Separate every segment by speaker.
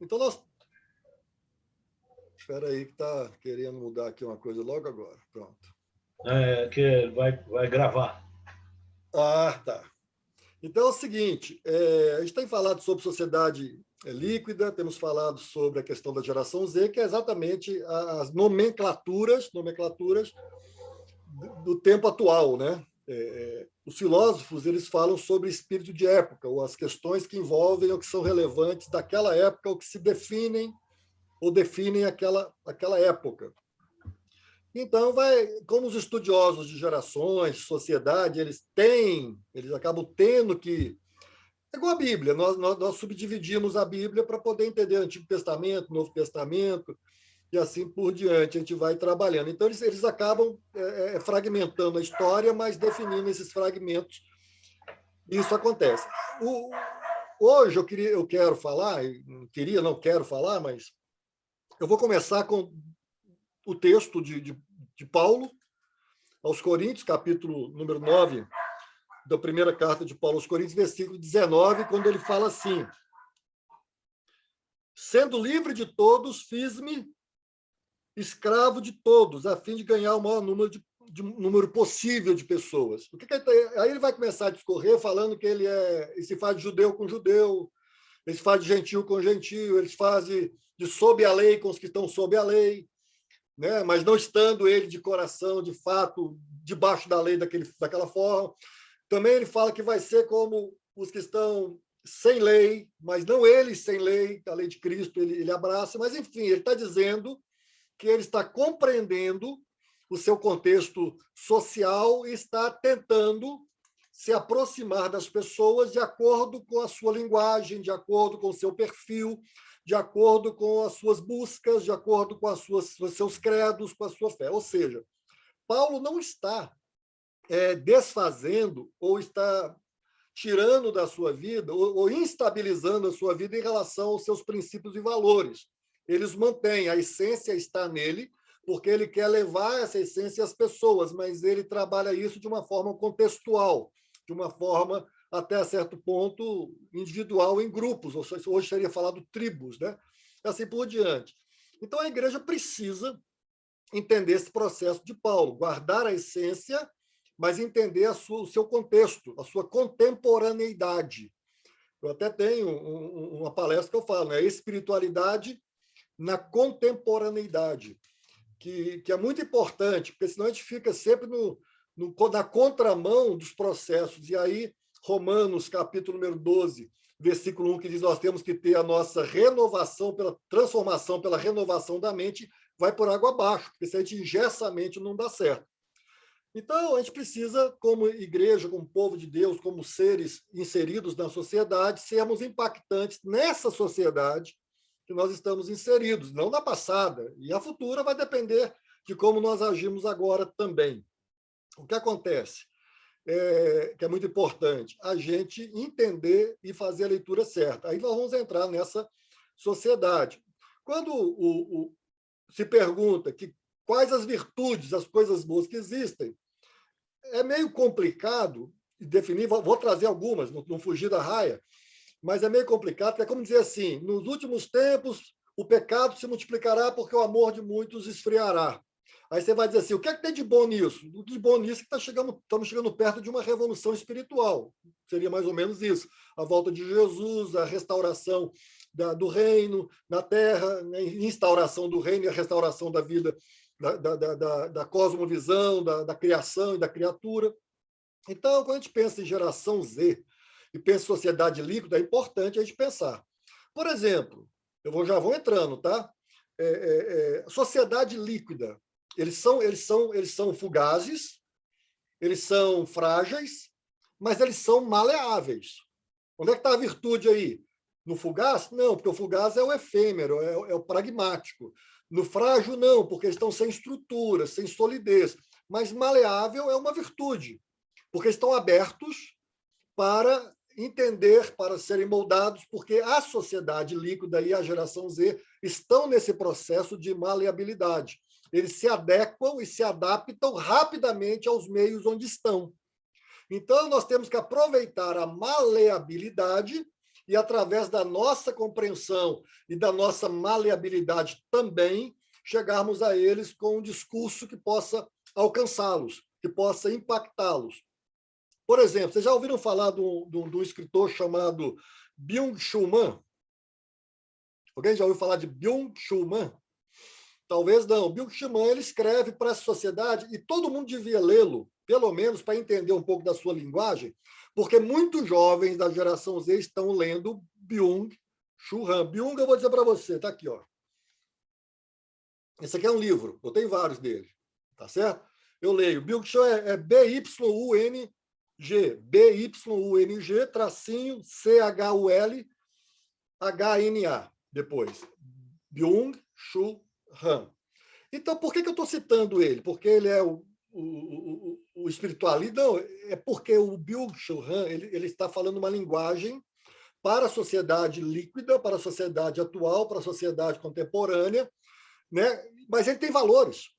Speaker 1: Então, nós... Espera aí, que está querendo mudar aqui uma coisa logo agora. Pronto.
Speaker 2: Que vai gravar.
Speaker 1: Ah, tá. Então é o seguinte, a gente tem falado sobre sociedade líquida, temos falado sobre a questão da geração Z, que é exatamente as nomenclaturas do tempo atual, né? Os filósofos eles falam sobre espírito de época, ou as questões que envolvem ou que são relevantes daquela época, ou que se definem ou definem aquela época. Então, como os estudiosos de gerações, de sociedade, eles acabam tendo que... É igual a Bíblia, nós subdividimos a Bíblia para poder entender o Antigo Testamento, Novo Testamento, e assim por diante, a gente vai trabalhando. Então, eles acabam fragmentando a história, mas definindo esses fragmentos. Isso acontece. Hoje eu quero falar, não quero falar, mas eu vou começar com o texto de Paulo aos Coríntios, capítulo número 9, da primeira carta de Paulo aos Coríntios, versículo 19, quando ele fala assim: sendo livre de todos, fiz-me escravo de todos, a fim de ganhar o maior número possível de pessoas. Aí ele vai começar a discorrer falando que ele se faz de judeu com judeu, ele se faz de gentil com gentil, ele se faz de sob a lei com os que estão sob a lei, né? Mas não estando ele de coração, de fato, debaixo da lei daquela forma. Também ele fala que vai ser como os que estão sem lei, mas não eles sem lei, a lei de Cristo ele abraça, mas, enfim, ele está dizendo que ele está compreendendo o seu contexto social e está tentando se aproximar das pessoas de acordo com a sua linguagem, de acordo com o seu perfil, de acordo com as suas buscas, de acordo com os seus credos, com a sua fé. Ou seja, Paulo não está desfazendo ou está tirando da sua vida ou instabilizando a sua vida em relação aos seus princípios e valores. Eles mantêm, a essência está nele, porque ele quer levar essa essência às pessoas, mas ele trabalha isso de uma forma contextual, de uma forma, até certo ponto, individual, em grupos, hoje seria falado tribos, né? Assim por diante. Então, a igreja precisa entender esse processo de Paulo, guardar a essência, mas entender o seu contexto, a sua contemporaneidade. Eu até tenho uma palestra que eu falo, né? Espiritualidade na contemporaneidade, que é muito importante, porque senão a gente fica sempre na contramão dos processos. E aí, Romanos, capítulo número 12, versículo 1, que diz: nós temos que ter a nossa renovação, pela transformação, pela renovação da mente, vai por água abaixo, porque se a gente engessa a mente, não dá certo. Então, a gente precisa, como igreja, como povo de Deus, como seres inseridos na sociedade, sermos impactantes nessa sociedade que nós estamos inseridos, não na passada. E a futura vai depender de como nós agimos agora também. O que acontece? Que é muito importante, a gente entender e fazer a leitura certa. Aí nós vamos entrar nessa sociedade. Quando se pergunta quais as virtudes, as coisas boas que existem, é meio complicado definir, vou trazer algumas, não fugir da raia, mas é meio complicado, porque é como dizer assim: nos últimos tempos, o pecado se multiplicará porque o amor de muitos esfriará. Aí você vai dizer assim: o que é que tem de bom nisso? O de bom nisso é que estamos chegando perto de uma revolução espiritual. Seria mais ou menos isso. A volta de Jesus, a restauração do reino na terra, a instauração do reino e a restauração da vida, da cosmovisão, da criação e da criatura. Então, quando a gente pensa em geração Z, e pensa em sociedade líquida, é importante a gente pensar. Por exemplo, já vou entrando, tá? Sociedade líquida, eles são fugazes, eles são frágeis, mas eles são maleáveis. Onde é que está a virtude aí? No fugaz? Não, porque o fugaz é o efêmero, é o pragmático. No frágil, não, porque eles estão sem estrutura, sem solidez. Mas maleável é uma virtude, porque estão abertos para entender, para serem moldados, porque a sociedade líquida e a geração Z estão nesse processo de maleabilidade. Eles se adequam e se adaptam rapidamente aos meios onde estão. Então, nós temos que aproveitar a maleabilidade e, através da nossa compreensão e da nossa maleabilidade também, chegarmos a eles com um discurso que possa alcançá-los, que possa impactá-los. Por exemplo, vocês já ouviram falar de um escritor chamado Byung-Chul Man? Alguém já ouviu falar de Byung-Chul Man? Talvez não. Byung-Chul Man, ele escreve para essa sociedade e todo mundo devia lê-lo, pelo menos para entender um pouco da sua linguagem, porque muitos jovens da geração Z estão lendo Byung-Chul Han. Byung, eu vou dizer para você, está aqui, ó. Esse aqui é um livro, eu tenho vários dele, tá certo? Eu leio. Byung-Chul é B-Y-U-N-G, B-Y-U-N-G, tracinho, C-H-U-L-H-N-A, depois. Byung-Chul Han. Então, por que eu estou citando ele? Porque ele é o espiritualista? Não, é porque o Byung-Chul Han ele está falando uma linguagem para a sociedade líquida, para a sociedade atual, para a sociedade contemporânea, né? Mas ele tem valores.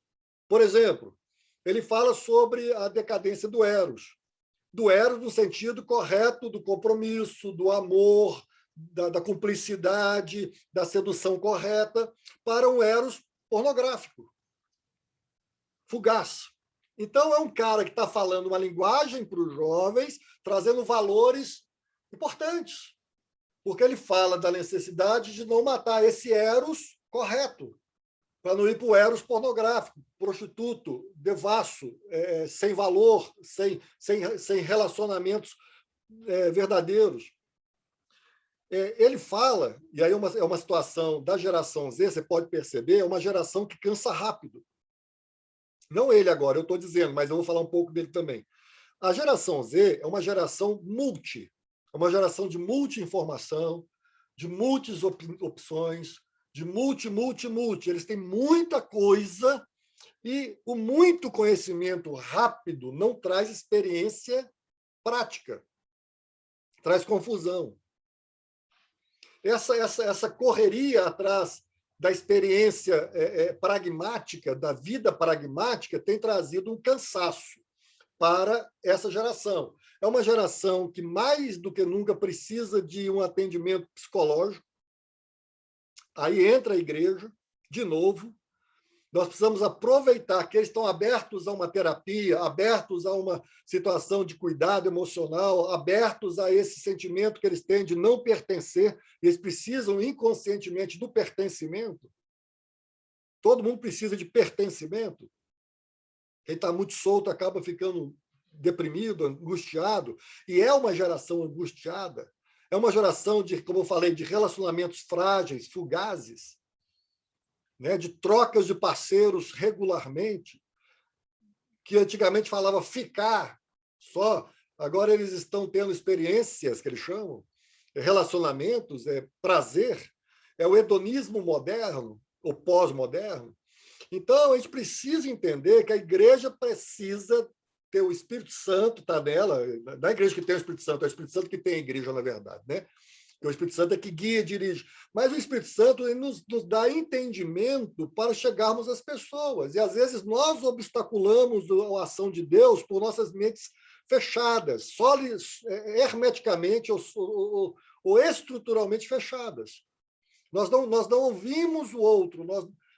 Speaker 1: Por exemplo, ele fala sobre a decadência do Eros no sentido correto do compromisso, do amor, da cumplicidade, da sedução correta, para um Eros pornográfico, fugaz. Então, é um cara que está falando uma linguagem para os jovens, trazendo valores importantes, porque ele fala da necessidade de não matar esse Eros correto, para não ir para o Eros pornográfico, prostituto, devasso, sem valor, sem relacionamentos verdadeiros. Ele fala, e aí é uma situação da geração Z, você pode perceber, é uma geração que cansa rápido. Não ele agora, eu estou dizendo, mas eu vou falar um pouco dele também. A geração Z é uma geração é uma geração de multi-informação, de multi-opções, de multi. Eles têm muita coisa e o muito conhecimento rápido não traz experiência prática, traz confusão. Essa correria atrás da experiência pragmática, da vida pragmática, tem trazido um cansaço para essa geração. É uma geração que, mais do que nunca, precisa de um atendimento psicológico. Aí entra a igreja, de novo. Nós precisamos aproveitar que eles estão abertos a uma terapia, abertos a uma situação de cuidado emocional, abertos a esse sentimento que eles têm de não pertencer. Eles precisam inconscientemente do pertencimento. Todo mundo precisa de pertencimento. Quem está muito solto acaba ficando deprimido, angustiado. E é uma geração angustiada. É uma geração de, como eu falei, de relacionamentos frágeis, fugazes, né, de trocas de parceiros regularmente, que antigamente falava ficar só, agora eles estão tendo experiências, que eles chamam, relacionamentos, prazer, é o hedonismo moderno, ou pós-moderno. Então, a gente precisa entender que a igreja precisa ter o Espírito Santo, está nela, não é a igreja que tem o Espírito Santo, é o Espírito Santo que tem a igreja, na verdade, né? O Espírito Santo é que guia e dirige. Mas o Espírito Santo ele nos dá entendimento para chegarmos às pessoas. E, às vezes, nós obstaculamos a ação de Deus por nossas mentes fechadas, hermeticamente ou estruturalmente fechadas. Nós não ouvimos o outro,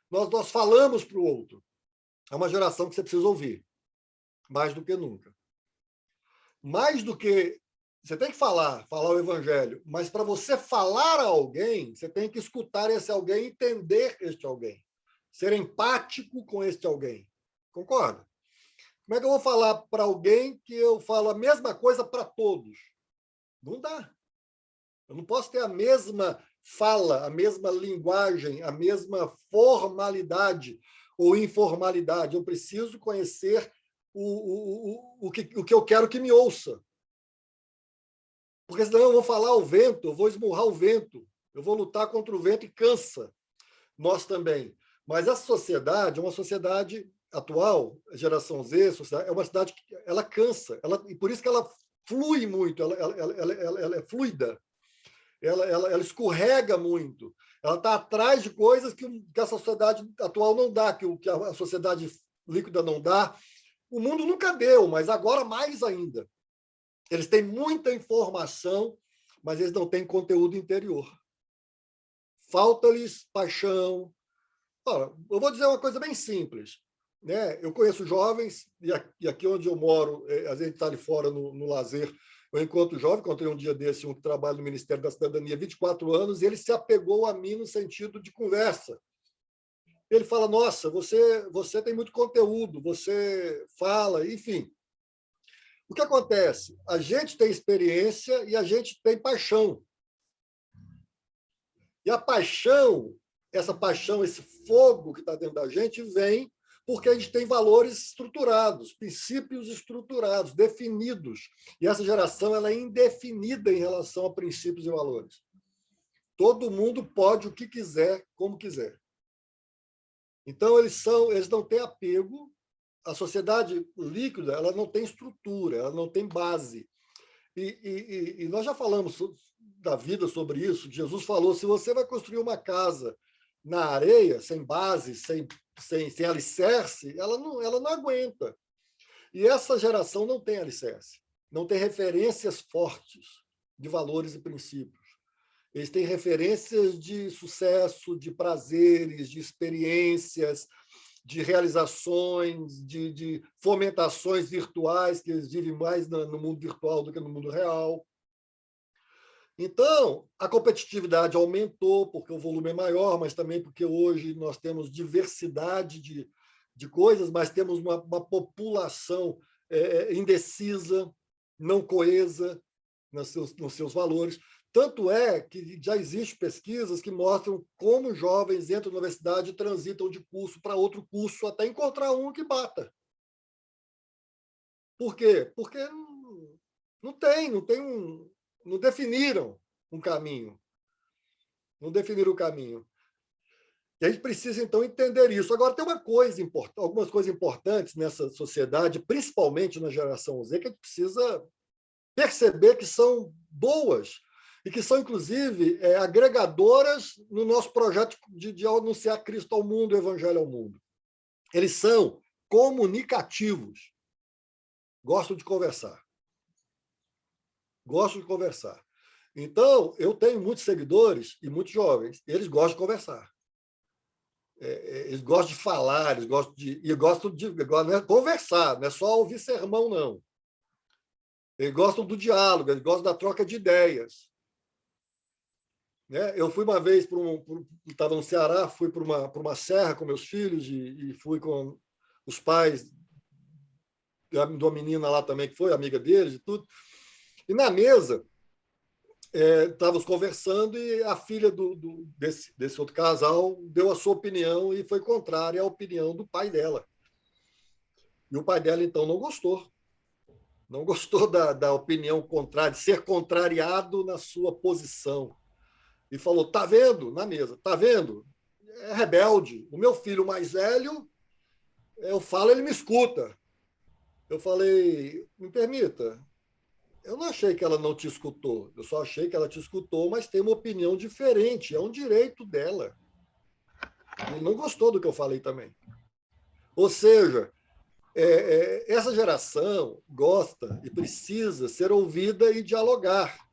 Speaker 1: nós falamos para o outro. É uma geração que você precisa ouvir, mais do que nunca. Mais do que você tem que falar o evangelho, mas para você falar a alguém, você tem que escutar esse alguém, entender este alguém, ser empático com este alguém. Concorda? Como é que eu vou falar para alguém que eu falo a mesma coisa para todos? Não dá. Eu não posso ter a mesma fala, a mesma linguagem, a mesma formalidade ou informalidade. Eu preciso conhecer o que eu quero que me ouça. Porque senão eu vou falar ao vento, eu vou esmurrar o vento, eu vou lutar contra o vento e cansa. Nós também. Mas essa sociedade é uma sociedade atual, a geração Z, é uma sociedade que ela cansa, e por isso que ela flui muito, ela é fluida, ela escorrega muito, ela está atrás de coisas que a sociedade atual não dá, que a sociedade líquida não dá. O mundo nunca deu, mas agora mais ainda. Eles têm muita informação, mas eles não têm conteúdo interior. Falta-lhes paixão. Ora, eu vou dizer uma coisa bem simples, né? Eu conheço jovens, e aqui onde eu moro, a gente está ali fora no lazer, eu encontro jovem, encontrei um dia desse, um que trabalha no Ministério da Cidadania, 24 anos, e ele se apegou a mim no sentido de conversa. Ele fala, nossa, você tem muito conteúdo, você fala, enfim. O que acontece? A gente tem experiência e a gente tem paixão. E a paixão, essa paixão, esse fogo que está dentro da gente, vem porque a gente tem valores estruturados, princípios estruturados, definidos. E essa geração ela é indefinida em relação a princípios e valores. Todo mundo pode o que quiser, como quiser. Então, eles não têm apego. A sociedade líquida ela não tem estrutura, ela não tem base. E nós já falamos da vida sobre isso. Jesus falou, se você vai construir uma casa na areia, sem base, sem alicerce, ela não aguenta. E essa geração não tem alicerce, não tem referências fortes de valores e princípios. Eles têm referências de sucesso, de prazeres, de experiências, de realizações, de fomentações virtuais, que eles vivem mais no mundo virtual do que no mundo real. Então, a competitividade aumentou, porque o volume é maior, mas também porque hoje nós temos diversidade de coisas, mas temos uma população indecisa, não coesa nos seus valores. Tanto é que já existem pesquisas que mostram como jovens entram na universidade e transitam de curso para outro curso até encontrar um que bata. Por quê? Porque não definiram um caminho. Não definiram o caminho. E a gente precisa, então, entender isso. Agora, tem algumas coisas importantes nessa sociedade, principalmente na geração Z, que a gente precisa perceber que são boas e que são, inclusive, agregadoras no nosso projeto de anunciar Cristo ao mundo, o Evangelho ao mundo. Eles são comunicativos. Gostam de conversar. Então, eu tenho muitos seguidores e muitos jovens. Eles gostam de conversar. Eles gostam de falar, eles gostam de conversar, não é só ouvir sermão, não. Eles gostam do diálogo, eles gostam da troca de ideias. Eu fui uma vez estava no Ceará, fui para uma serra com meus filhos e fui com os pais de uma menina lá também, que foi amiga deles e tudo. E na mesa, estávamos conversando e a filha desse outro casal deu a sua opinião e foi contrária à opinião do pai dela. E o pai dela, então, não gostou. Não gostou da opinião contrária, de ser contrariado na sua posição. E falou, tá vendo? Na mesa, tá vendo? É rebelde. O meu filho mais velho, eu falo, ele me escuta. Eu falei, me permita, eu não achei que ela não te escutou, eu só achei que ela te escutou, mas tem uma opinião diferente, é um direito dela. Ele não gostou do que eu falei também. Ou seja, essa geração gosta e precisa ser ouvida e dialogar.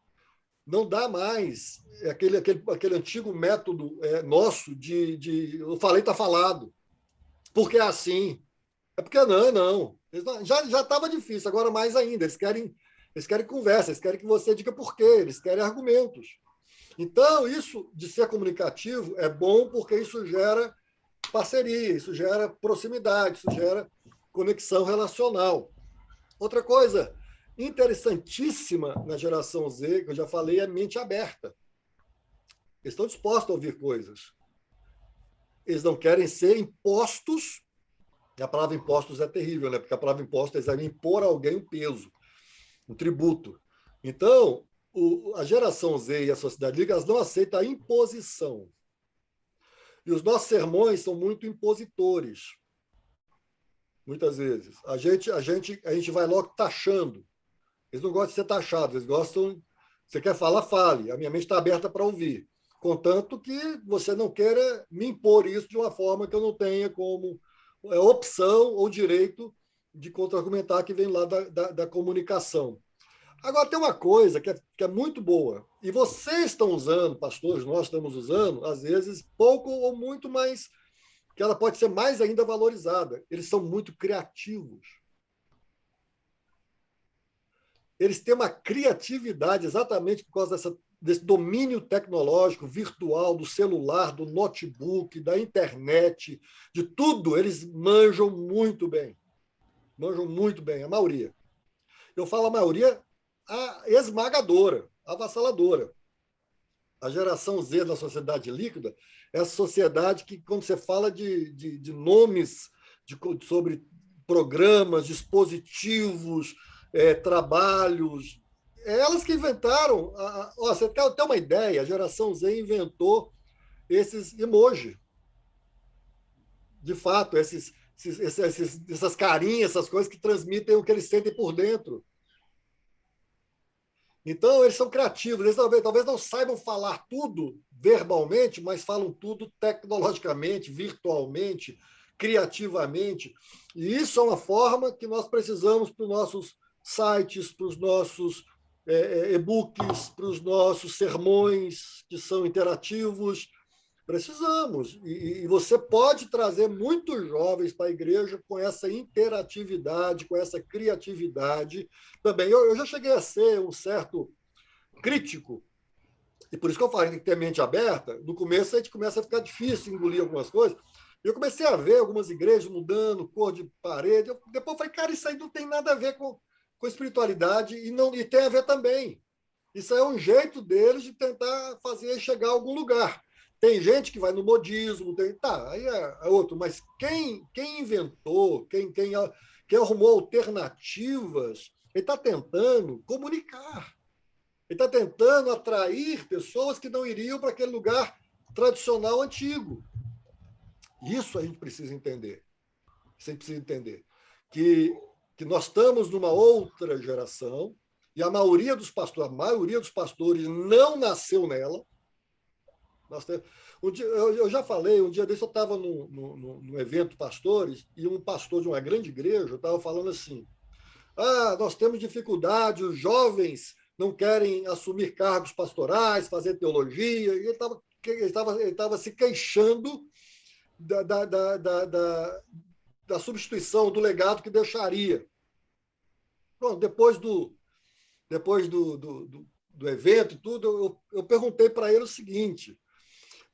Speaker 1: Não dá mais aquele antigo método nosso de eu falei, está falado. Porque é assim. É porque não. Já estava difícil, agora mais ainda. Eles querem conversa, eles querem que você diga por quê, eles querem argumentos. Então, isso de ser comunicativo é bom porque isso gera parceria, isso gera proximidade, isso gera conexão relacional. Outra coisa interessantíssima na geração Z, que eu já falei, é mente aberta. Eles estão dispostos a ouvir coisas. Eles não querem ser impostos. E a palavra impostos é terrível, né? Porque a palavra imposto é impor a alguém um peso, um tributo. Então, a geração Z e a sociedade líquida, elas não aceitam a imposição. E os nossos sermões são muito impositores. Muitas vezes. A gente vai logo taxando. Eles não gostam de ser taxados, eles gostam. Você quer falar, fale. A minha mente está aberta para ouvir. Contanto que você não queira me impor isso de uma forma que eu não tenha como opção ou direito de contra-argumentar que vem lá da comunicação. Agora, tem uma coisa que é muito boa, e vocês estão usando, pastores, nós estamos usando, às vezes, pouco ou muito, mas que ela pode ser mais ainda valorizada. Eles são muito criativos. Eles têm uma criatividade exatamente por causa desse domínio tecnológico, virtual, do celular, do notebook, da internet, de tudo. Eles manjam muito bem. Manjam muito bem, a maioria. Eu falo a maioria esmagadora, avassaladora. A geração Z da sociedade líquida é a sociedade que, quando você fala de nomes sobre programas, dispositivos, trabalhos, é elas que inventaram. Você quer ter uma ideia? A geração Z inventou esses emoji. De fato, essas carinhas, essas coisas que transmitem o que eles sentem por dentro. Então, eles são criativos, eles talvez não saibam falar tudo verbalmente, mas falam tudo tecnologicamente, virtualmente, criativamente. E isso é uma forma que nós precisamos para os nossos sites, para os nossos e-books, para os nossos sermões, que são interativos. Precisamos. E você pode trazer muitos jovens para a igreja com essa interatividade, com essa criatividade também. Eu já cheguei a ser um certo crítico, e por isso que eu falo, tem que ter a mente aberta. No começo, a gente começa a ficar difícil engolir algumas coisas. Eu comecei a ver algumas igrejas mudando cor de parede. Depois eu falei, cara, isso aí não tem nada a ver com espiritualidade e tem a ver também. Isso é um jeito deles de tentar fazer chegar a algum lugar. Tem gente que vai no modismo, aí é outro, mas quem inventou, quem arrumou alternativas, ele está tentando comunicar. Ele está tentando atrair pessoas que não iriam para aquele lugar tradicional antigo. Isso a gente precisa entender. Você precisa entender que nós estamos numa outra geração e a maioria dos pastores não nasceu nela. Eu já falei, um dia desse eu estava num evento pastores e um pastor de uma grande igreja estava falando assim, nós temos dificuldade, os jovens não querem assumir cargos pastorais, fazer teologia, e ele estava se queixando da substituição, do legado que deixaria. Pronto, depois do evento e tudo, eu perguntei para ele o seguinte,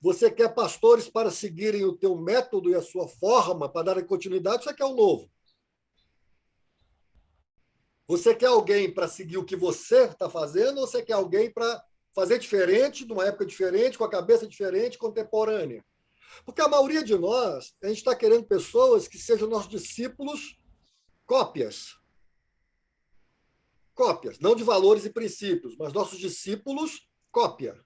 Speaker 1: você quer pastores para seguirem o teu método e a sua forma para darem continuidade, ou você quer o novo? Você quer alguém para seguir o que você está fazendo, ou você quer alguém para fazer diferente, numa época diferente, com a cabeça diferente, contemporânea? Porque a maioria de nós, a gente está querendo pessoas que sejam nossos discípulos cópias. Cópias, não de valores e princípios, mas nossos discípulos cópia.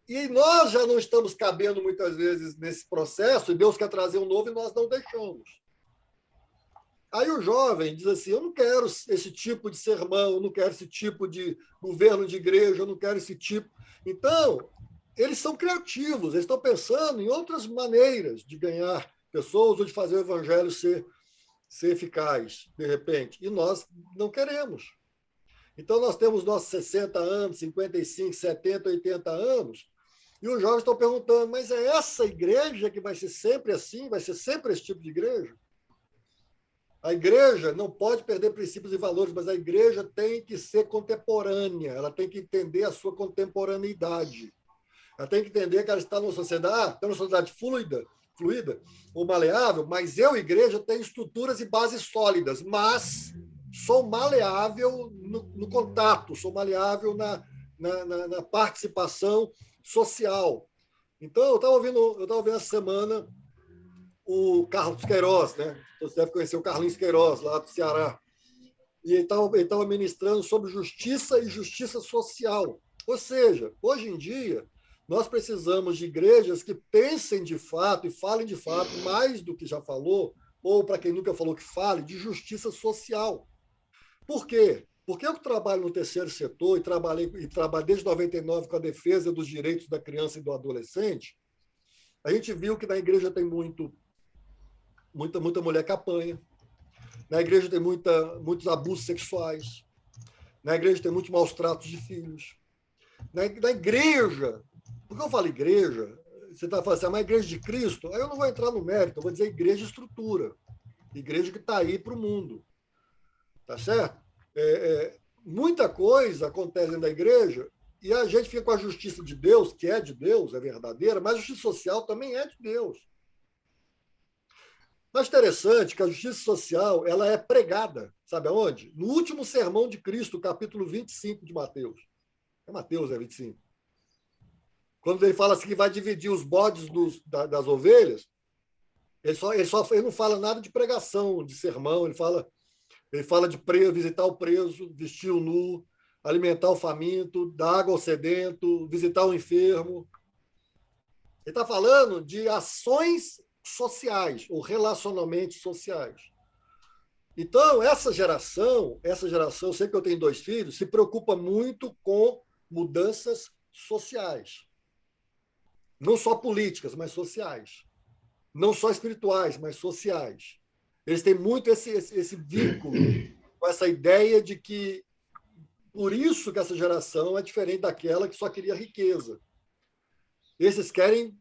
Speaker 1: E nós já não estamos cabendo muitas vezes nesse processo, e Deus quer trazer um novo e nós não deixamos. Aí o jovem diz assim, eu não quero esse tipo de sermão, eu não quero esse tipo de governo de igreja, eu não quero esse tipo. Então, eles são criativos, eles estão pensando em outras maneiras de ganhar pessoas ou de fazer o evangelho ser eficaz, de repente. E nós não queremos. Então, nós temos nossos 60 anos, 55, 70, 80 anos, e os jovens estão perguntando, mas é essa igreja que vai ser sempre assim? Vai ser sempre esse tipo de igreja? A igreja não pode perder princípios e valores, mas a igreja tem que ser contemporânea, ela tem que entender a sua contemporaneidade. Ela tem que entender que ela está numa sociedade fluida ou maleável, mas igreja, tenho estruturas e bases sólidas, mas sou maleável no contato, sou maleável na participação social. Então, eu estava ouvindo essa semana o Carlos Queiroz, né? Você deve conhecer o Carlinhos Queiroz, lá do Ceará. E ele estava ministrando sobre justiça e justiça social. Ou seja, hoje em dia, nós precisamos de igrejas que pensem de fato e falem de fato, mais do que já falou, ou para quem nunca falou que fale, de justiça social. Por quê? Porque eu trabalho no terceiro setor e trabalho desde 99 com a defesa dos direitos da criança e do adolescente, a gente viu que na igreja tem muita mulher que apanha, na igreja tem muitos abusos sexuais, Na igreja tem muitos maus tratos de filhos. Na igreja, por que eu falo igreja? Você está falando assim, é uma igreja de Cristo? Aí eu não vou entrar no mérito, eu vou dizer igreja estrutura. Igreja que está aí para o mundo. Tá certo? Muita coisa acontece dentro da igreja e a gente fica com a justiça de Deus, que é de Deus, é verdadeira, mas a justiça social também é de Deus. Mas interessante que a justiça social ela é pregada, sabe aonde? No último sermão de Cristo, capítulo 25 de Mateus. É Mateus, 25. Quando ele fala assim que vai dividir os bodes das ovelhas, ele não fala nada de pregação, de sermão, ele fala de preso, visitar o preso, vestir o nu, alimentar o faminto, dar água ao sedento, visitar o enfermo. Ele está falando de ações sociais ou relacionamentos sociais. Então, essa geração, eu sei que eu tenho 2 filhos, se preocupa muito com mudanças sociais. Não só políticas, mas sociais. Não só espirituais, mas sociais. Eles têm muito esse vínculo com essa ideia de que por isso que essa geração é diferente daquela que só queria riqueza. Esses querem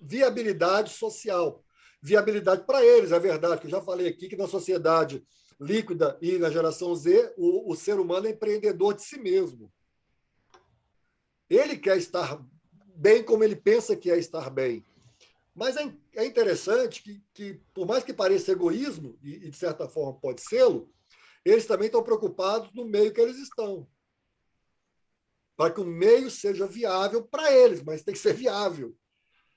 Speaker 1: viabilidade social. Viabilidade para eles, é verdade, que eu já falei aqui que na sociedade líquida e na geração Z, o ser humano é empreendedor de si mesmo. Ele quer estar bem como ele pensa que é estar bem. Mas é interessante que, por mais que pareça egoísmo, e de certa forma pode ser, eles também estão preocupados no meio que eles estão. Para que o meio seja viável para eles, mas tem que ser viável.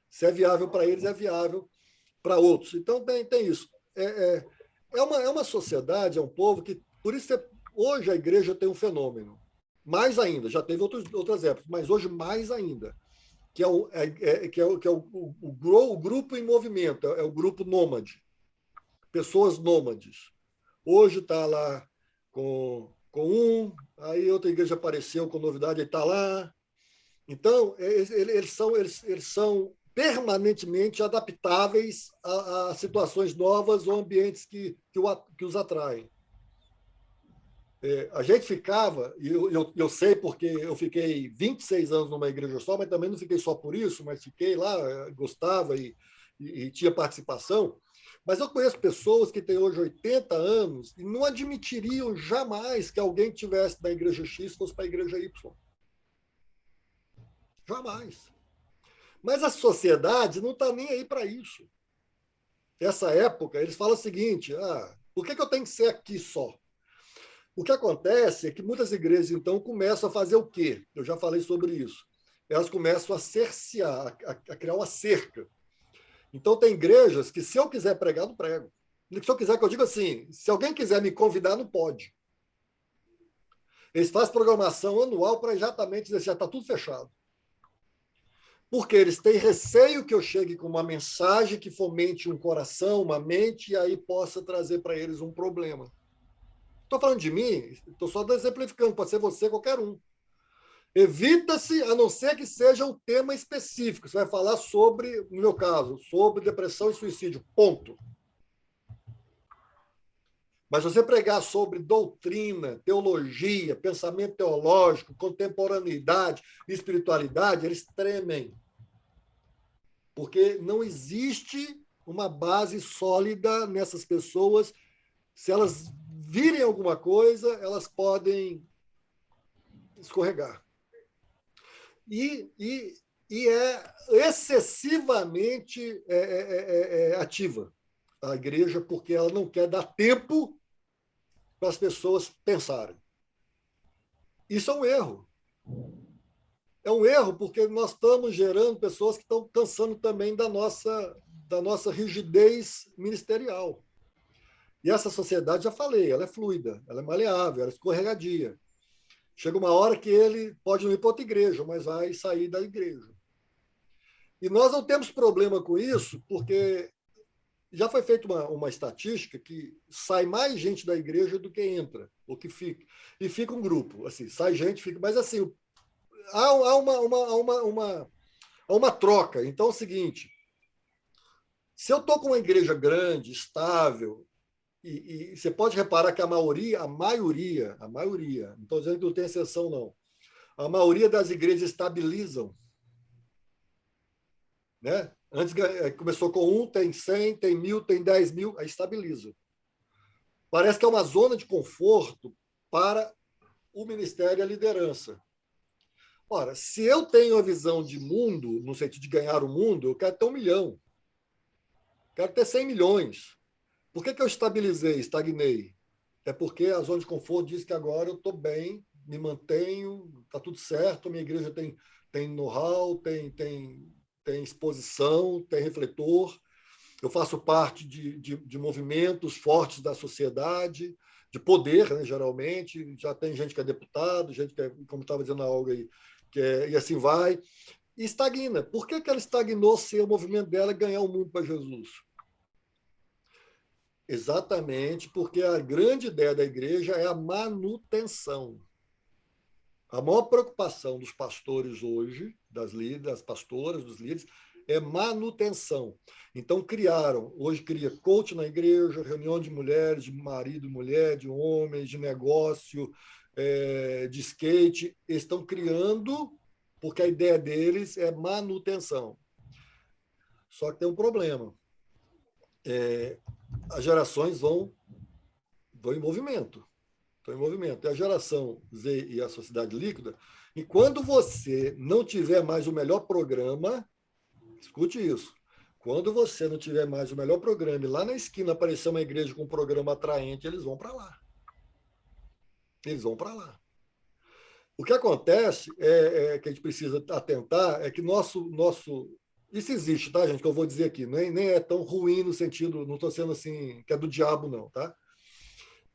Speaker 1: Se é viável para eles, é viável para outros. Então, tem isso. É uma sociedade, é um povo que, por isso, hoje a igreja tem um fenômeno. Mais ainda, já teve outras épocas, mas hoje mais ainda, que é o grupo em movimento, é o grupo nômade, pessoas nômades. Hoje está lá com aí outra igreja apareceu com novidade, ele está lá. Então, eles são permanentemente adaptáveis a situações novas ou ambientes que os atraem. A gente ficava, e eu sei porque eu fiquei 26 anos numa igreja só, mas também não fiquei só por isso, mas fiquei lá, gostava e tinha participação. Mas eu conheço pessoas que têm hoje 80 anos e não admitiriam jamais que alguém que tivesse da igreja X fosse para a igreja Y. Jamais. Mas a sociedade não está nem aí para isso. Nessa época, eles falam o seguinte, por que eu tenho que ser aqui só? O que acontece é que muitas igrejas, então, começam a fazer o quê? Eu já falei sobre isso. Elas começam a cercear, a criar uma cerca. Então, tem igrejas que, se eu quiser pregar, não prego. Se eu quiser, que eu digo assim, se alguém quiser me convidar, não pode. Eles fazem programação anual para exatamente dizer, já está tudo fechado. Porque eles têm receio que eu chegue com uma mensagem que fomente um coração, uma mente, e aí possa trazer para eles um problema. Estou falando de mim, estou só exemplificando, pode ser você, qualquer um. Evita-se, a não ser que seja um tema específico. Você vai falar sobre, no meu caso, sobre depressão e suicídio, ponto. Mas você pregar sobre doutrina, teologia, pensamento teológico, contemporaneidade, espiritualidade, eles tremem. Porque não existe uma base sólida nessas pessoas. Se elas virem alguma coisa, elas podem escorregar. E é excessivamente ativa a igreja, porque ela não quer dar tempo para as pessoas pensarem. Isso é um erro. É um erro porque nós estamos gerando pessoas que estão cansando também da nossa rigidez ministerial. E essa sociedade, já falei, ela é fluida, ela é maleável, ela é escorregadia. Chega uma hora que ele pode não ir para outra igreja, mas vai sair da igreja. E nós não temos problema com isso, porque já foi feita uma estatística que sai mais gente da igreja do que entra, ou que fica. E fica um grupo, assim, sai gente, fica. Mas assim, há uma troca. Então é o seguinte: se eu estou com uma igreja grande, estável, e você pode reparar que a maioria, não estou dizendo que não tem exceção, não, a maioria das igrejas estabilizam. Né? Antes começou com 1, tem 100, tem 1.000, tem 10.000, aí estabiliza. Parece que é uma zona de conforto para o ministério e a liderança. Ora, se eu tenho a visão de mundo, no sentido de ganhar o mundo, eu quero ter 1 milhão. Quero ter 100 milhões. Por que eu estabilizei, estagnei? É porque a zona de conforto diz que agora eu estou bem, me mantenho, está tudo certo, a minha igreja tem know-how, tem exposição, tem refletor, eu faço parte de movimentos fortes da sociedade, de poder, né, geralmente, já tem gente que é deputado, gente que é, como estava dizendo a Olga aí, e assim vai, e estagna. Por que ela estagnou se o movimento dela é ganhar o mundo para Jesus? Exatamente porque a grande ideia da igreja é a manutenção. A maior preocupação dos pastores hoje, das pastoras, dos líderes, é manutenção. Então, hoje cria coach na igreja, reunião de mulheres, de marido e mulher, de homens, de negócio, de skate. Eles estão criando porque a ideia deles é manutenção. Só que tem um problema. As gerações vão em movimento. Estão em movimento. E a geração Z e a sociedade líquida, e quando você não tiver mais o melhor programa, escute isso, quando você não tiver mais o melhor programa e lá na esquina aparecer uma igreja com um programa atraente, eles vão para lá. Eles vão para lá. O que acontece que a gente precisa atentar é que nosso isso existe, tá, gente? Que eu vou dizer aqui, nem é tão ruim no sentido, não estou sendo assim, que é do diabo, não, tá?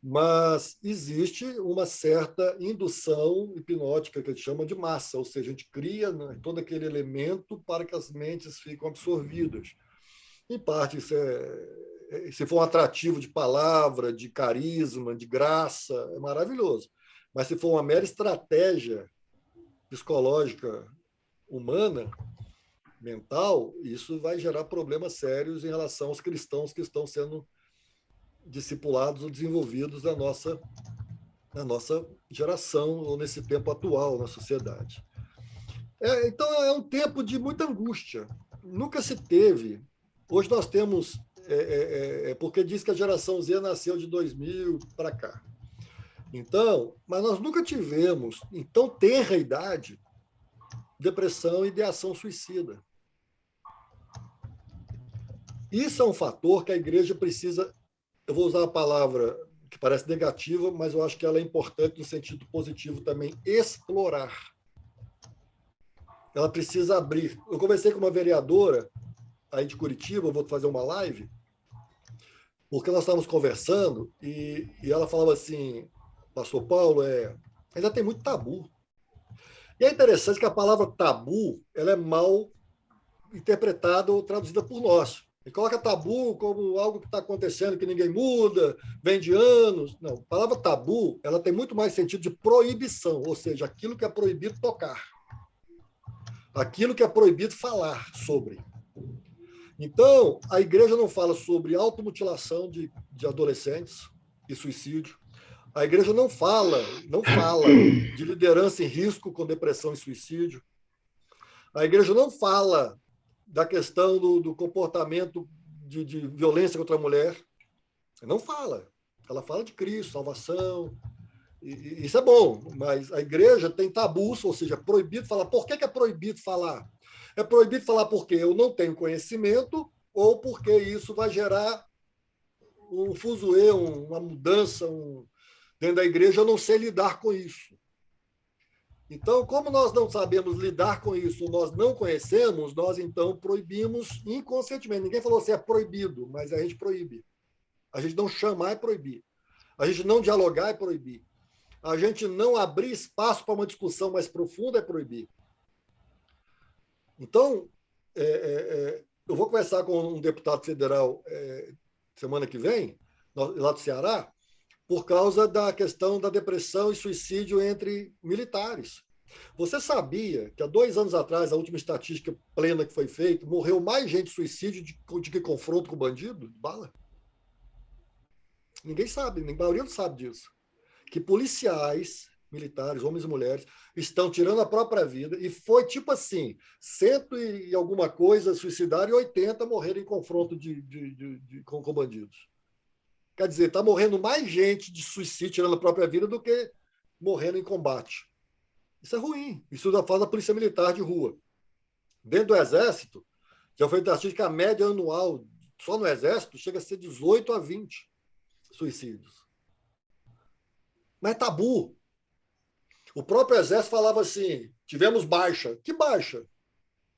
Speaker 1: Mas existe uma certa indução hipnótica que a gente chama de massa, ou seja, a gente cria, né, todo aquele elemento para que as mentes fiquem absorvidas. Em parte, se for um atrativo de palavra, de carisma, de graça, é maravilhoso. Mas se for uma mera estratégia psicológica humana, mental, isso vai gerar problemas sérios em relação aos cristãos que estão sendo discipulados ou desenvolvidos na nossa geração ou nesse tempo atual na sociedade. Então, é um tempo de muita angústia. Nunca se teve. Hoje nós temos, porque diz que a geração Z nasceu de 2000 para cá. Então, mas nós nunca tivemos, em tão tenra idade, depressão e ideação suicida. Isso é um fator que a igreja precisa. Eu vou usar a palavra que parece negativa, mas eu acho que ela é importante no sentido positivo também, explorar. Ela precisa abrir. Eu conversei com uma vereadora aí de Curitiba, eu vou fazer uma live, porque nós estávamos conversando e ela falava assim, pastor Paulo, ainda tem muito tabu. E é interessante que a palavra tabu ela é mal interpretada ou traduzida por nós. E coloca tabu como algo que está acontecendo, que ninguém muda, vem de anos. Não, a palavra tabu ela tem muito mais sentido de proibição, ou seja, aquilo que é proibido tocar. Aquilo que é proibido falar sobre. Então, a igreja não fala sobre automutilação de adolescentes e suicídio. A igreja não fala de liderança em risco com depressão e suicídio. A igreja não fala da questão do comportamento de violência contra a mulher. Não fala. Ela fala de Cristo, salvação. E isso é bom, mas a igreja tem tabus, ou seja, é proibido falar. Por que é proibido falar? É proibido falar porque eu não tenho conhecimento ou porque isso vai gerar um fuzuê, uma mudança dentro da igreja, eu não sei lidar com isso. Então, como nós não sabemos lidar com isso, nós não conhecemos, nós então proibimos inconscientemente. Ninguém falou assim, é proibido, mas a gente proíbe. A gente não chamar é proibir. A gente não dialogar é proibir. A gente não abrir espaço para uma discussão mais profunda é proibir. Então, eu vou conversar com um deputado federal semana que vem, lá do Ceará, por causa da questão da depressão e suicídio entre militares. Você sabia que há 2 anos atrás, a última estatística plena que foi feita, morreu mais gente de suicídio de que confronto com bandido, de bala? Ninguém sabe, a maioria não sabe disso. Que policiais, militares, homens e mulheres, estão tirando a própria vida, e foi tipo assim, 100 e alguma coisa suicidaram e 80 morreram em confronto com bandidos. Quer dizer, está morrendo mais gente de suicídio tirando a própria vida do que morrendo em combate. Isso é ruim. Isso já faz a polícia militar de rua. Dentro do Exército, já foi estatística que a média anual, só no Exército, chega a ser 18 a 20 suicídios. Mas é tabu. O próprio Exército falava assim: tivemos baixa. Que baixa?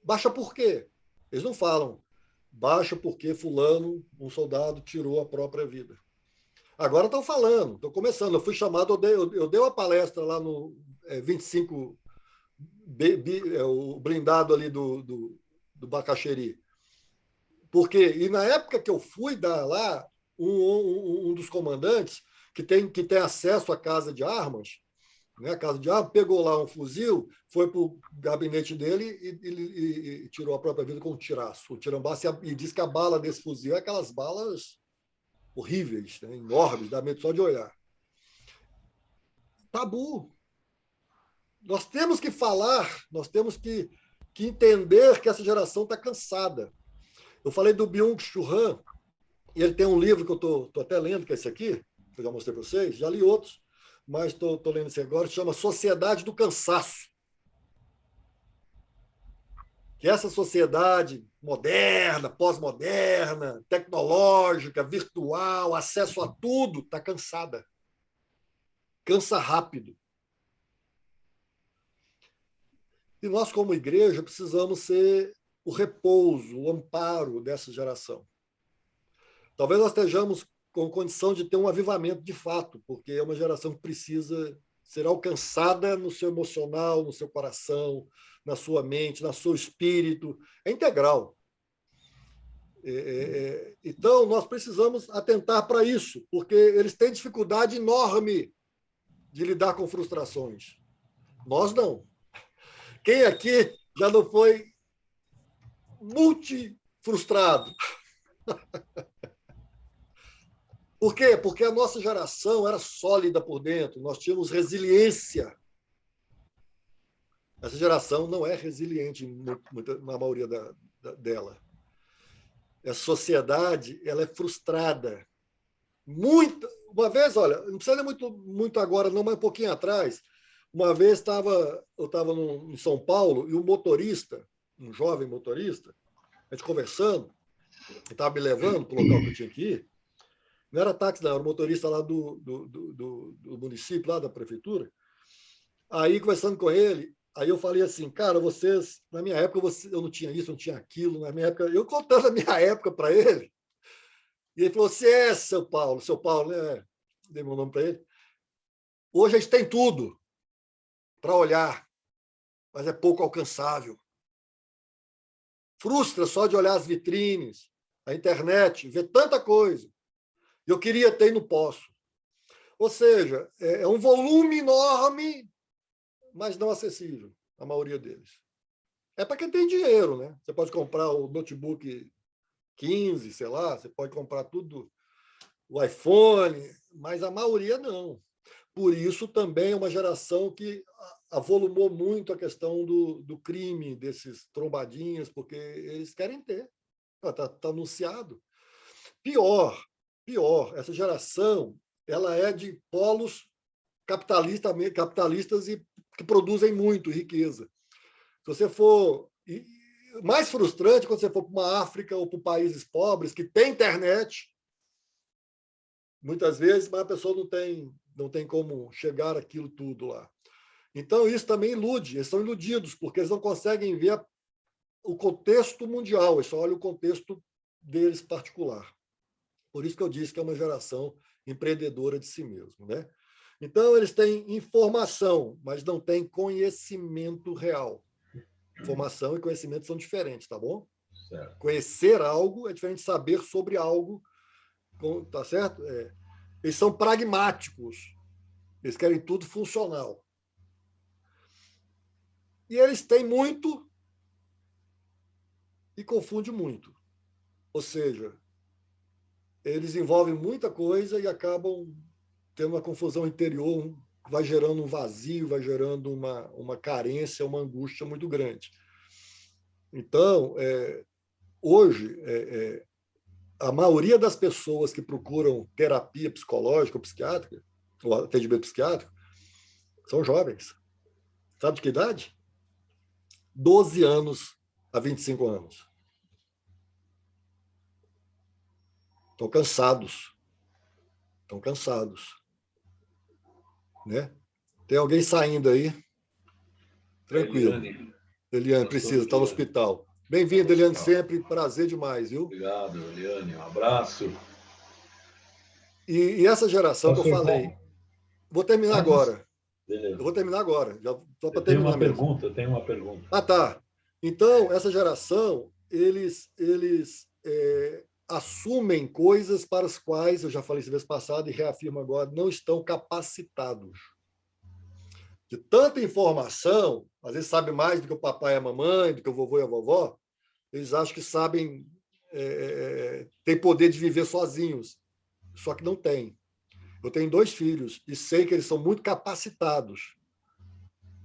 Speaker 1: Baixa por quê? Eles não falam. Baixa porque fulano, um soldado, tirou a própria vida. Agora estão falando, estão começando. Eu fui chamado, eu dei uma palestra lá no 25, o blindado ali do Bacaxeri. Porque, e na época que eu fui dar lá, um dos comandantes, que tem acesso à casa de armas, né, a casa de armas, pegou lá um fuzil, foi para o gabinete dele e tirou a própria vida com um tiraço, um tirambaço, e disse que a bala desse fuzil é aquelas balas horríveis, né, enormes, dá medo só de olhar. Tabu. Nós temos que falar, nós temos que entender que essa geração está cansada. Eu falei do Byung-Chul Han, e ele tem um livro que eu estou até lendo, que é esse aqui, que eu já mostrei para vocês, já li outros, mas estou lendo esse agora, que chama Sociedade do Cansaço. Que essa sociedade moderna, pós-moderna, tecnológica, virtual, acesso a tudo, está cansada. Cansa rápido. E nós, como igreja, precisamos ser o repouso, o amparo dessa geração. Talvez nós estejamos com condição de ter um avivamento de fato, porque é uma geração que precisa ser alcançada no seu emocional, no seu coração, na sua mente, no seu espírito. É integral. Então, nós precisamos atentar para isso, porque eles têm dificuldade enorme de lidar com frustrações. Nós não. Quem aqui já não foi multifrustrado? Por quê? Porque a nossa geração era sólida por dentro, nós tínhamos resiliência. Essa geração não é resiliente na maioria dela. Essa sociedade ela é frustrada. Uma vez, olha, não precisa muito agora, não, mas um pouquinho atrás, uma vez eu estava em São Paulo e um motorista, um jovem motorista, a gente conversando, ele estava me levando para o local que eu tinha que ir. Não era táxi, não, era um motorista lá do município, lá da prefeitura. Aí, conversando com ele, aí eu falei assim, cara, vocês, na minha época, eu não tinha isso, não tinha aquilo, na minha época, eu contando a minha época para ele, e ele falou, você é seu Paulo, né? Dei meu nome para ele. Hoje a gente tem tudo para olhar, mas é pouco alcançável. Frustra só de olhar as vitrines, a internet, ver tanta coisa. Eu queria ter e não posso. Ou seja, é um volume enorme, mas não acessível, a maioria deles. É para quem tem dinheiro, né? Você pode comprar o notebook 15, sei lá, você pode comprar tudo, o iPhone, mas a maioria não. Por isso também é uma geração que avolumou muito a questão do crime, desses trombadinhas, porque eles querem ter. Está anunciado. Pior, essa geração ela é de polos capitalistas e que produzem muito riqueza. Se você for... mais frustrante quando você for para uma África ou para países pobres que tem internet, muitas vezes, mas a pessoa não tem como chegar aquilo tudo lá. Então, isso também ilude, eles são iludidos, porque eles não conseguem ver o contexto mundial, eles só olham o contexto deles particular. Por isso que eu disse que é uma geração empreendedora de si mesmo, né? Então, eles têm informação, mas não têm conhecimento real. Informação e conhecimento são diferentes, tá bom?
Speaker 2: Certo.
Speaker 1: Conhecer algo é diferente de saber sobre algo, tá certo? Eles são pragmáticos, eles querem tudo funcional. E eles têm muito e confundem muito. Ou seja, eles envolvem muita coisa e acabam tendo uma confusão interior, vai gerando um vazio, vai gerando uma carência, uma angústia muito grande. Então, hoje, a maioria das pessoas que procuram terapia psicológica ou psiquiátrica, ou atendimento psiquiátrico, são jovens. Sabe de que idade? 12 anos a 25 anos. Estão cansados. Estão cansados. Né? Tem alguém saindo aí? Tranquilo. Eliane precisa, está no hospital. Bem-vindo, Eliane, sempre. Prazer demais, viu?
Speaker 2: Obrigado, Eliane. Um abraço.
Speaker 1: E essa geração que eu falei... Vou terminar agora.
Speaker 2: Beleza.
Speaker 1: Eu vou terminar agora, já só para
Speaker 2: terminar
Speaker 1: mesmo.
Speaker 2: Eu tenho uma pergunta.
Speaker 1: Ah, tá. Então, essa geração, eles assumem coisas para as quais, eu já falei isso vez passada e reafirmo agora, não estão capacitados. De tanta informação, às vezes sabe mais do que o papai e a mamãe, do que o vovô e a vovó, eles acham que sabem, têm poder de viver sozinhos, só que não tem. Eu tenho 2 filhos e sei que eles são muito capacitados,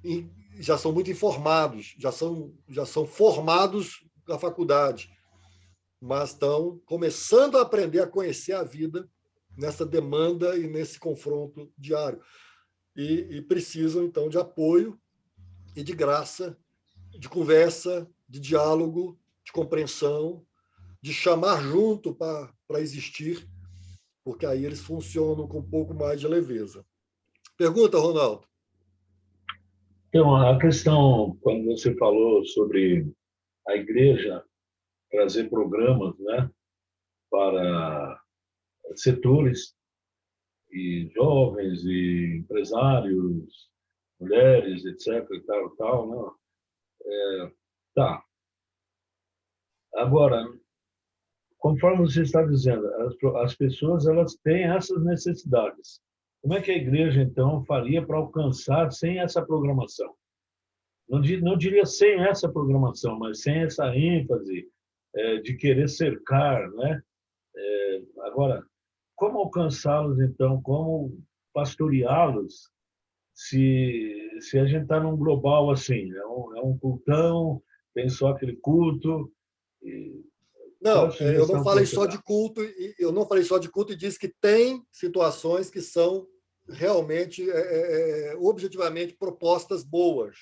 Speaker 1: e já são muito informados, já são formados na faculdade, mas estão começando a aprender a conhecer a vida nessa demanda e nesse confronto diário. E precisam, então, de apoio e de graça, de conversa, de diálogo, de compreensão, de chamar junto para existir, porque aí eles funcionam com um pouco mais de leveza. Pergunta, Ronaldo.
Speaker 2: Então, a questão, quando você falou sobre a igreja trazer programas, né, para setores, e jovens, e empresários, mulheres, etc., e tal, não. Tá. Agora, conforme você está dizendo, as pessoas elas têm essas necessidades. Como é que a igreja, então, faria para alcançar sem essa programação? Não diria sem essa programação, mas sem essa ênfase de querer cercar, né? Agora, como alcançá-los, então? Como pastoreá-los se a gente está num global assim? É um cultão, tem só aquele culto...
Speaker 1: Não, eu não falei só de culto, eu não falei só de culto e disse que tem situações que são realmente, objetivamente, propostas boas.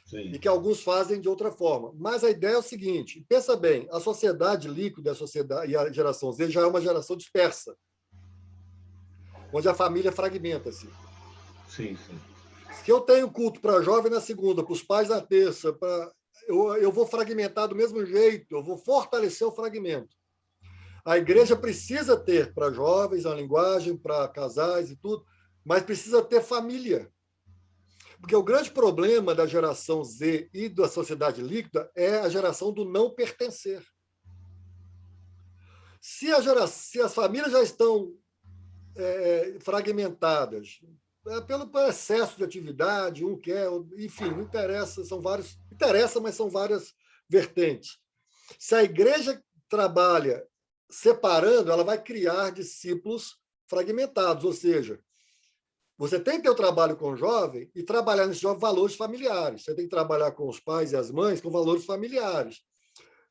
Speaker 1: Sim. E que alguns fazem de outra forma. Mas a ideia é o seguinte, pensa bem, a sociedade líquida e a geração Z já é uma geração dispersa, onde a família fragmenta-se.
Speaker 2: Sim, sim.
Speaker 1: Se eu tenho culto para jovem na segunda, para os pais na terça, eu vou fragmentar do mesmo jeito, eu vou fortalecer o fragmento. A igreja precisa ter para jovens a linguagem, para casais e tudo, mas precisa ter família. Porque o grande problema da geração Z e da sociedade líquida é a geração do não pertencer. Se as famílias já estão fragmentadas, pelo excesso de atividade, um quer, enfim, não interessa, são vários. Interessa, mas são várias vertentes. Se a igreja trabalha separando, ela vai criar discípulos fragmentados, ou seja, você tem que ter o trabalho com o jovem e trabalhar nesse jovem valores familiares. Você tem que trabalhar com os pais e as mães com valores familiares.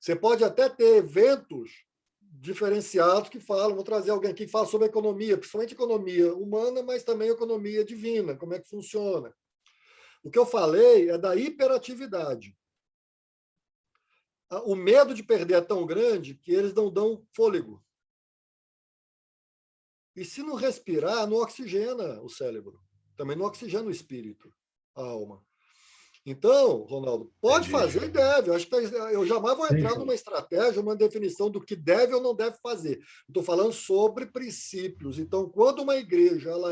Speaker 1: Você pode até ter eventos diferenciados que falam, vou trazer alguém aqui que fala sobre economia, principalmente economia humana, mas também economia divina, como é que funciona. O que eu falei é da hiperatividade. O medo de perder é tão grande que eles não dão fôlego. E se não respirar, não oxigena o cérebro. Também não oxigena o espírito, a alma. Então, Ronaldo, pode fazer e deve. Eu jamais vou entrar numa estratégia, uma definição do que deve ou não deve fazer. Estou falando sobre princípios. Então, quando uma igreja ela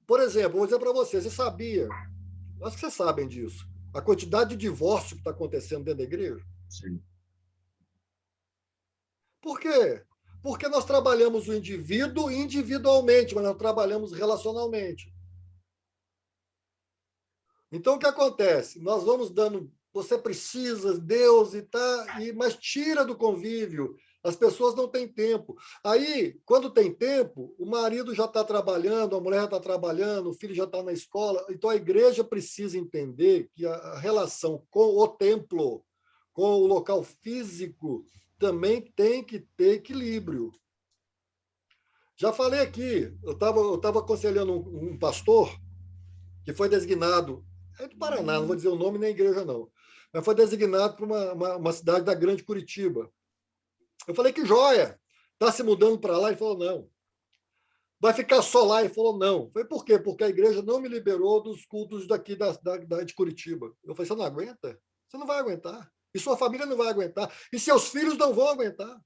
Speaker 1: por exemplo, vou dizer para você sabia, acho que vocês sabem disso, a quantidade de divórcio que está acontecendo dentro da igreja?
Speaker 2: Sim.
Speaker 1: Por quê? Porque nós trabalhamos o indivíduo individualmente, mas nós trabalhamos relacionalmente. Então, o que acontece? Nós vamos dando você precisa, Deus, mas tira do convívio. As pessoas não têm tempo. Aí, quando tem tempo, o marido já está trabalhando, a mulher já está trabalhando, o filho já está na escola. Então, a igreja precisa entender que a relação com o templo, com o local físico, também tem que ter equilíbrio. Já falei aqui, eu estava aconselhando um pastor que foi designado, é do Paraná, não vou dizer o nome nem a igreja, não, mas foi designado para uma cidade da Grande Curitiba. Eu falei, que joia! Está se mudando para lá? Ele falou, não. Vai ficar só lá? Ele falou, não. Eu falei, por quê? Porque a igreja não me liberou dos cultos daqui de Curitiba. Eu falei, você não aguenta? Você não vai aguentar. E sua família não vai aguentar. E seus filhos não vão aguentar.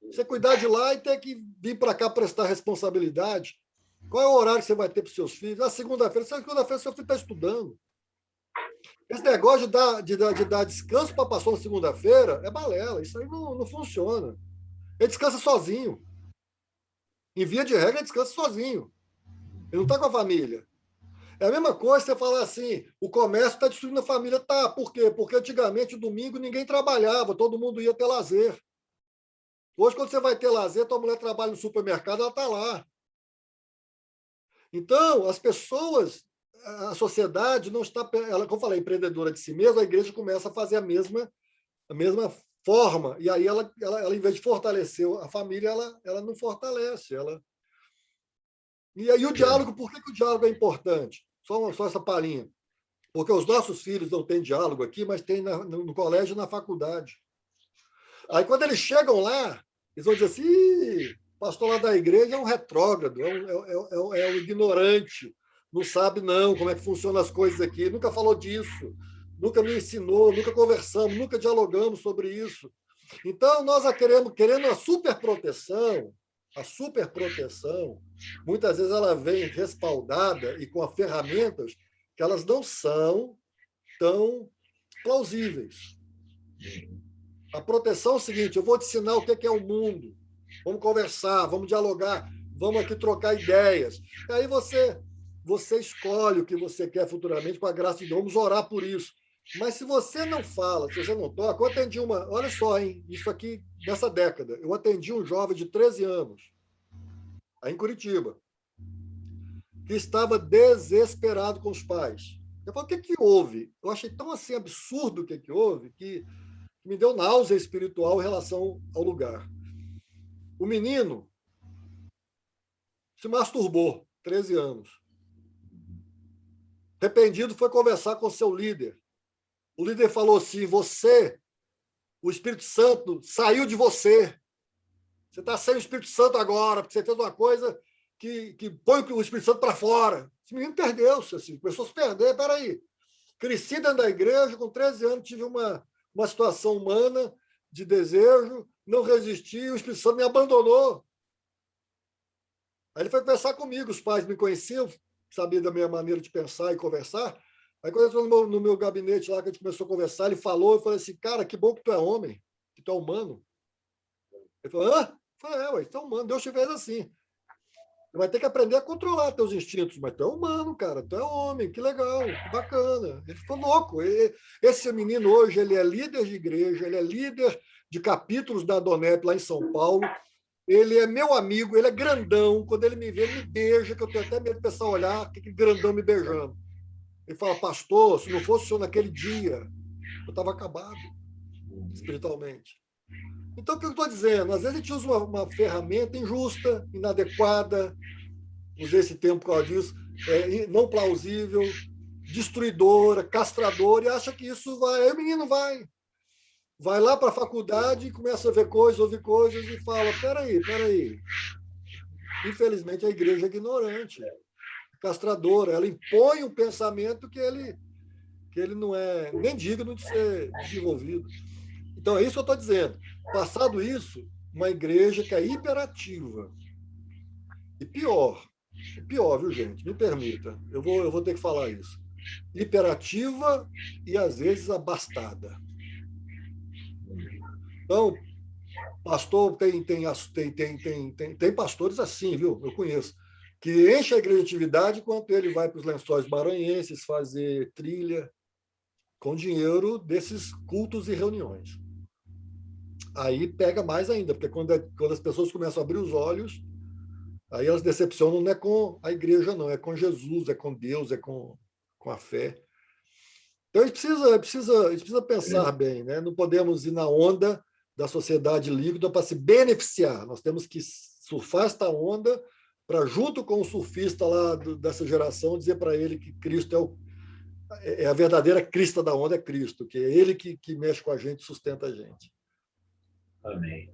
Speaker 1: Você cuidar de lá e ter que vir para cá prestar responsabilidade. Qual é o horário que você vai ter para os seus filhos? Na segunda-feira, seu filho está estudando. Esse negócio de dar descanso para pastor na segunda-feira é balela. Isso aí não funciona. Ele descansa sozinho. Em via de regra, ele descansa sozinho. Ele não está com a família. É a mesma coisa você falar assim, o comércio está destruindo a família. Tá, por quê? Porque antigamente, domingo, ninguém trabalhava, todo mundo ia ter lazer. Hoje, quando você vai ter lazer, tua mulher trabalha no supermercado, ela está lá. Então, as pessoas, a sociedade não está... Ela, como eu falei, empreendedora de si mesma, a igreja começa a fazer a mesma forma. E aí, ela, em vez de fortalecer a família, ela não fortalece. E aí o diálogo, por que o diálogo é importante? Só essa palhinha. Porque os nossos filhos não têm diálogo aqui, mas tem no colégio e na faculdade. Aí, quando eles chegam lá, eles vão dizer assim, o pastor lá da igreja é um retrógrado, é um ignorante, não sabe não como é que funcionam as coisas aqui, nunca falou disso, nunca me ensinou, nunca conversamos, nunca dialogamos sobre isso. Então, nós querendo a superproteção, muitas vezes ela vem respaldada e com ferramentas que elas não são tão plausíveis. A proteção é o seguinte, eu vou te ensinar o que é o mundo, vamos conversar, vamos dialogar, vamos aqui trocar ideias. E aí você escolhe o que você quer futuramente com a graça de Deus, vamos orar por isso. Mas se você não fala, se você não toca, eu atendi olha só, hein, isso aqui nessa década, eu atendi um jovem de 13 anos, aí em Curitiba, que estava desesperado com os pais. Eu falei, o que houve? Eu achei tão assim absurdo o que houve, que me deu náusea espiritual em relação ao lugar. O menino se masturbou, 13 anos. Arrependido, foi conversar com seu líder. O líder falou assim, o Espírito Santo saiu de você. Você está sem o Espírito Santo agora, porque você fez uma coisa que põe o Espírito Santo para fora. Esse menino perdeu-se, assim, começou a se perder. Peraí, cresci dentro da igreja, com 13 anos, tive uma situação humana de desejo, não resisti, o Espírito Santo me abandonou. Aí ele foi conversar comigo, os pais me conheciam, sabiam da minha maneira de pensar e conversar. Aí quando eu entrou no meu gabinete lá, que a gente começou a conversar, ele falou, eu falei assim, cara, que bom que tu é homem, que tu é humano. Ele falou, hã? Eu falei, ué, tu é humano, Deus te fez assim. Tu vai ter que aprender a controlar teus instintos, mas tu é humano, cara, tu é homem, que legal, que bacana. Ele ficou louco. Esse menino hoje, ele é líder de igreja, ele é líder de capítulos da Adonep lá em São Paulo, ele é meu amigo, ele é grandão, quando ele me vê, ele me beija, que eu tenho até medo do pessoal olhar, que grandão me beijando. Ele fala, pastor, se não fosse o senhor naquele dia, eu estava acabado espiritualmente. Então, o que eu estou dizendo? Às vezes a gente usa uma ferramenta injusta, inadequada, usei esse termo por causa disso, não plausível, destruidora, castradora, e acha que isso vai. Aí o menino vai lá para a faculdade e começa a ver coisas, ouvir coisas, e fala, peraí. Infelizmente, a igreja é ignorante, castradora, ela impõe um pensamento que ele não é nem digno de ser desenvolvido. Então, é isso que eu estou dizendo. Passado isso, uma igreja que é hiperativa. E pior, viu, gente? Me permita, eu vou ter que falar isso. Hiperativa e, às vezes, abastada. Então, pastor, tem pastores assim, viu? Eu conheço, que enche a igreja de atividade enquanto ele vai para os Lençóis Maranhenses fazer trilha, com dinheiro desses cultos e reuniões. Aí pega mais ainda, porque quando as pessoas começam a abrir os olhos, aí elas decepcionam não é com a igreja, não, é com Jesus, é com Deus, é com a fé. Então, a gente precisa pensar bem, né? Não podemos ir na onda da sociedade líquida para se beneficiar. Nós temos que surfar esta onda para, junto com o surfista lá dessa geração, dizer para ele que Cristo é a verdadeira crista da onda, é Cristo, que é ele que mexe com a gente, sustenta a gente.
Speaker 2: Amém.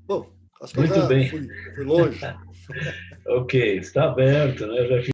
Speaker 1: Bom, acho que eu
Speaker 2: Muito
Speaker 1: já
Speaker 2: bem.
Speaker 1: fui longe.
Speaker 2: Ok, está aberto, né? Já